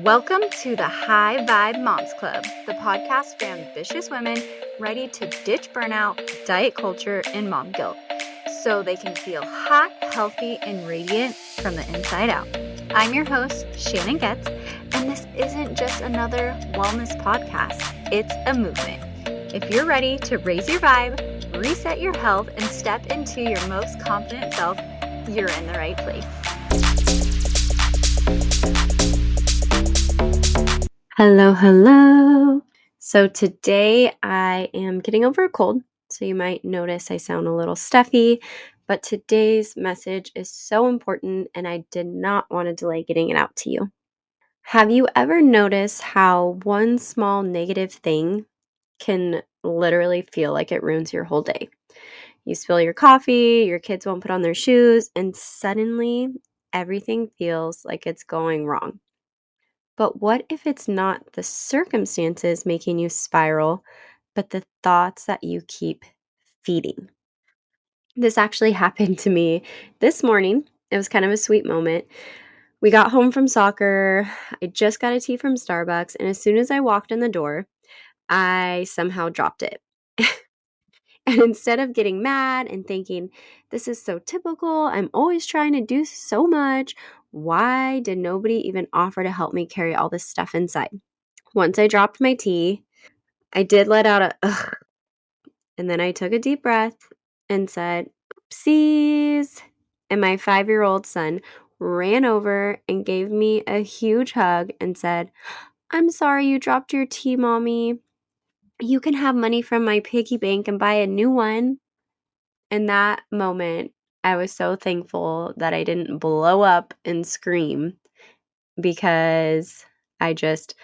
Welcome to the High Vibe Moms Club, the podcast for ambitious women ready to ditch burnout, diet culture, and mom guilt so they can feel hot, healthy, and radiant from the inside out. I'm your host, Shannon, and this isn't just another wellness podcast. It's a movement. If you're ready to raise your vibe, reset your health, and step into your most confident self, you're in the right place. Hello. So today I am getting over a cold, so you might notice I sound a little stuffy, but today's message is so important and I did not want to delay getting it out to you. Have you ever noticed how one small negative thing can literally feel like it ruins your whole day? You spill your coffee, your kids won't put on their shoes, and suddenly everything feels like it's going wrong. But what if it's not the circumstances making you spiral, but the thoughts that you keep feeding? This actually happened to me this morning. It was kind of a sweet moment. We got home from soccer. I just got a tea from Starbucks. And as soon as I walked in the door, I somehow dropped it. And instead of getting mad and thinking, this is so typical, I'm always trying to do so much, why did nobody even offer to help me carry all this stuff inside? Once I dropped my tea, I did let out a ugh, and then I took a deep breath and said, oopsies. And my 5-year-old son ran over and gave me a huge hug and said, I'm sorry you dropped your tea, Mommy. You can have money from my piggy bank and buy a new one. In that moment, I was so thankful that I didn't blow up and scream because I just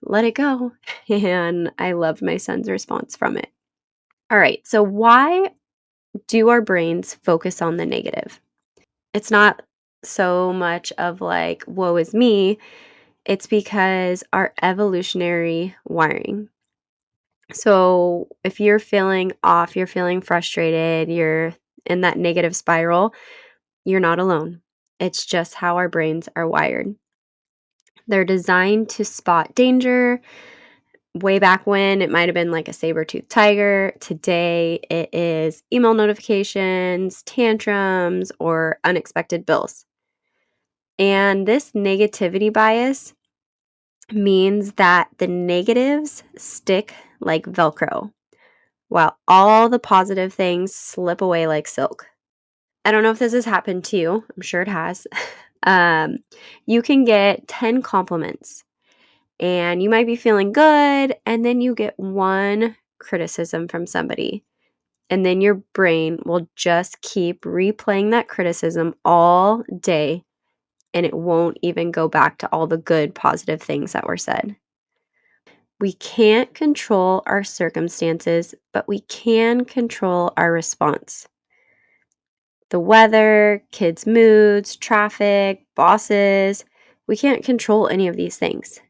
let it go. And I loved my son's response from it. All right. So, why do our brains focus on the negative? It's not so much of like, woe is me. It's because our evolutionary wiring. So, if you're feeling off, you're feeling frustrated, you're in that negative spiral, you're not alone. It's just how our brains are wired. They're designed to spot danger. Way back when, it might have been like a saber-toothed tiger. Today, it is email notifications, tantrums, or unexpected bills. And this negativity bias means that the negatives stick like Velcro, while all the positive things slip away like silk. I don't know if this has happened to you. I'm sure it has. You can get 10 compliments and you might be feeling good, and then you get one criticism from somebody. And then your brain will just keep replaying that criticism all day, and it won't even go back to all the good, positive things that were said. We can't control our circumstances, but we can control our response. The weather, kids' moods, traffic, bosses, we can't control any of these things.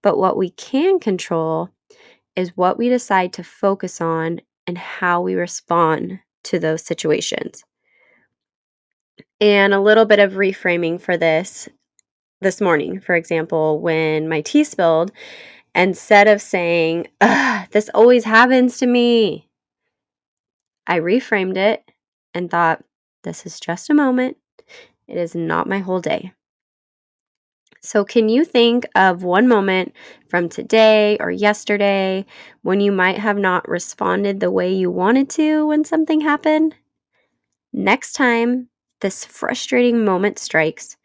But what we can control is what we decide to focus on and how we respond to those situations. And a little bit of reframing for this morning, for example, when my tea spilled, instead of saying, ugh, this always happens to me, I reframed it and thought, this is just a moment. It is not my whole day. So, can you think of one moment from today or yesterday when you might have not responded the way you wanted to when something happened? Next time this frustrating moment strikes,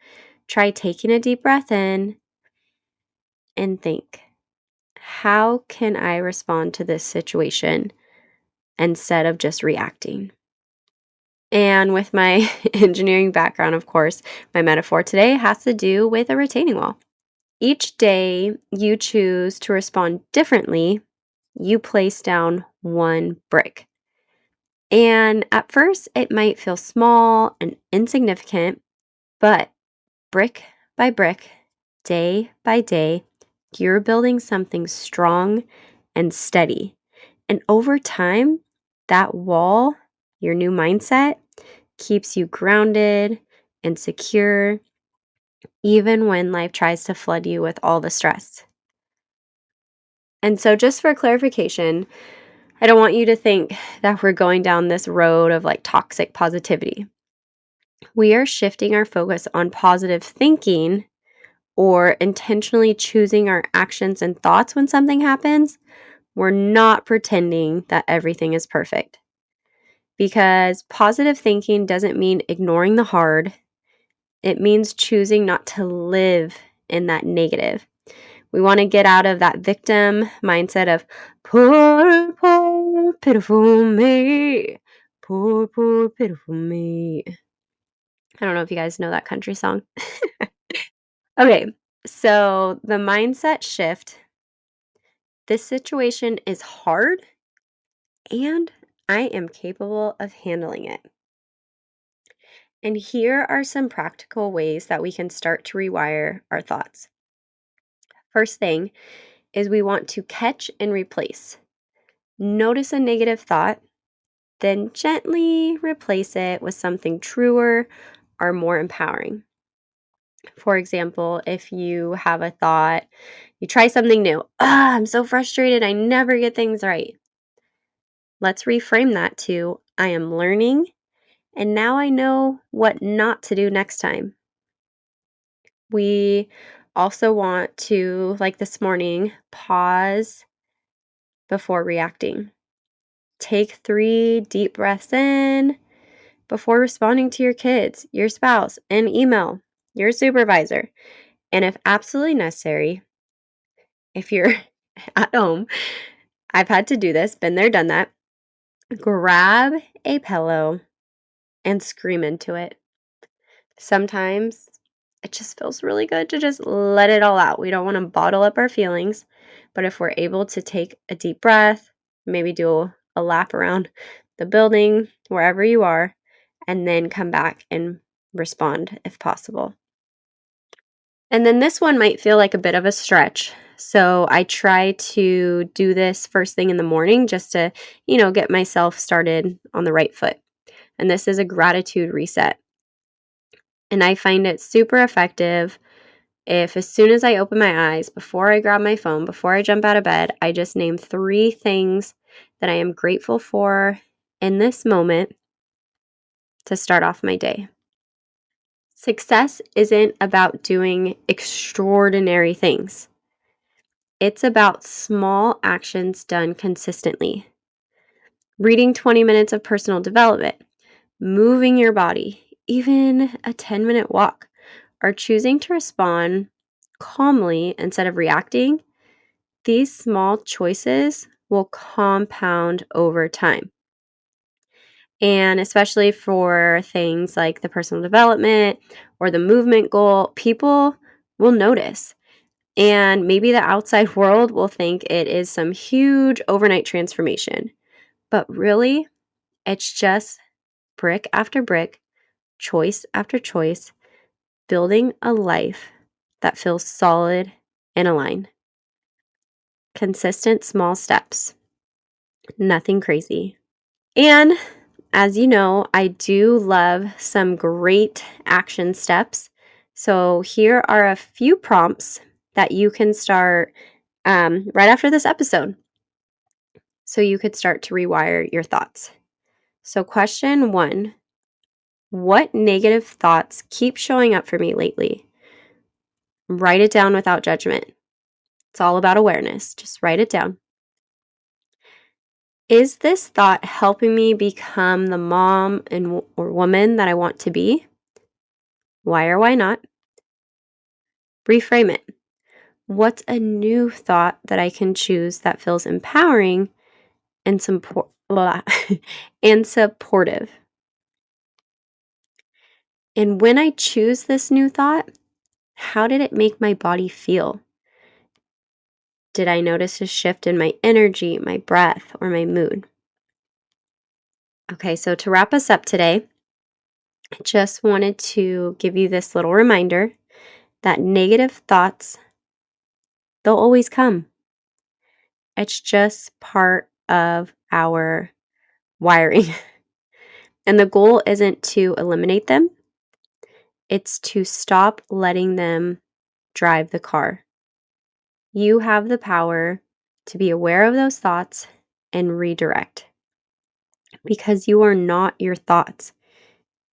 try taking a deep breath in and think, how can I respond to this situation instead of just reacting? And with my engineering background, of course, my metaphor today has to do with a retaining wall. Each day you choose to respond differently, you place down one brick. And at first, it might feel small and insignificant, but brick by brick, day by day, you're building something strong and steady. And over time, that wall, your new mindset, keeps you grounded and secure even when life tries to flood you with all the stress. And so, just for clarification, I don't want you to think that we're going down this road of like toxic positivity. We are shifting our focus on positive thinking or intentionally choosing our actions and thoughts when something happens. We're not pretending that everything is perfect, because positive thinking doesn't mean ignoring the hard. It means choosing not to live in that negative. We want to get out of that victim mindset of poor, poor, pitiful me. Poor, poor, pitiful me. I don't know if you guys know that country song. Okay, so the mindset shift. This situation is hard and I am capable of handling it. And here are some practical ways that we can start to rewire our thoughts. First thing is we want to catch and replace. Notice a negative thought, then gently replace it with something truer or more empowering. For example, if you have a thought, you try something new. I'm so frustrated. I never get things right. Let's reframe that to I am learning and now I know what not to do next time. We also want to, like this morning, pause before reacting. Take 3 deep breaths in before responding to your kids, your spouse, an email, your supervisor. And if absolutely necessary, if you're at home, I've had to do this, been there, done that. Grab a pillow and scream into it. Sometimes it just feels really good to just let it all out. We don't want to bottle up our feelings, but if we're able to take a deep breath, maybe do a lap around the building, wherever you are, and then come back and respond if possible. And then this one might feel like a bit of a stretch. So I try to do this first thing in the morning just to, get myself started on the right foot. And this is a gratitude reset. And I find it super effective if, as soon as I open my eyes, before I grab my phone, before I jump out of bed, I just name 3 things that I am grateful for in this moment to start off my day. Success isn't about doing extraordinary things. It's about small actions done consistently. Reading 20 minutes of personal development, moving your body, even a 10-minute walk, or choosing to respond calmly instead of reacting. These small choices will compound over time. And especially for things like the personal development or the movement goal, people will notice. And maybe the outside world will think it is some huge overnight transformation. But really, it's just brick after brick, choice after choice, building a life that feels solid and aligned. Consistent small steps, nothing crazy. And as you know, I do love some great action steps. So here are a few prompts that you can start right after this episode. So you could start to rewire your thoughts. So, question 1: what negative thoughts keep showing up for me lately? Write it down without judgment. It's all about awareness. Just write it down. Is this thought helping me become the mom or woman that I want to be? Why or why not? Reframe it. What's a new thought that I can choose that feels empowering and and supportive? And when I choose this new thought, how did it make my body feel? Did I notice a shift in my energy, my breath, or my mood? Okay, so to wrap us up today, I just wanted to give you this little reminder that negative thoughts, they'll always come. It's just part of our wiring. And the goal isn't to eliminate them, It's to stop letting them drive the car. You have the power to be aware of those thoughts and redirect because you are not your thoughts.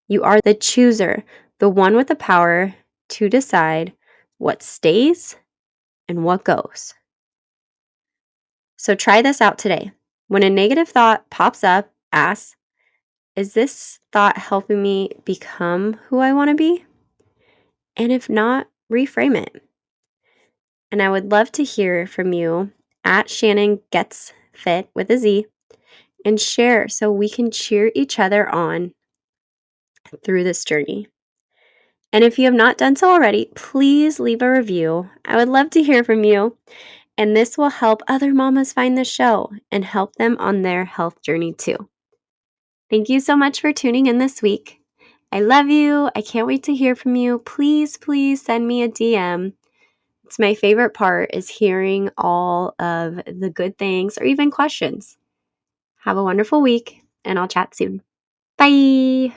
You are the chooser, the one with the power to decide what stays and what goes. So try this out today. When a negative thought pops up, ask, is this thought helping me become who I want to be? And if not, reframe it. And I would love to hear from you at Shannon Gets Fit with a Z and share so we can cheer each other on through this journey. And if you have not done so already, please leave a review. I would love to hear from you. And this will help other mamas find the show and help them on their health journey too. Thank you so much for tuning in this week. I love you. I can't wait to hear from you. Please, please send me a DM. It's my favorite part is hearing all of the good things or even questions. Have a wonderful week, and I'll chat soon. Bye.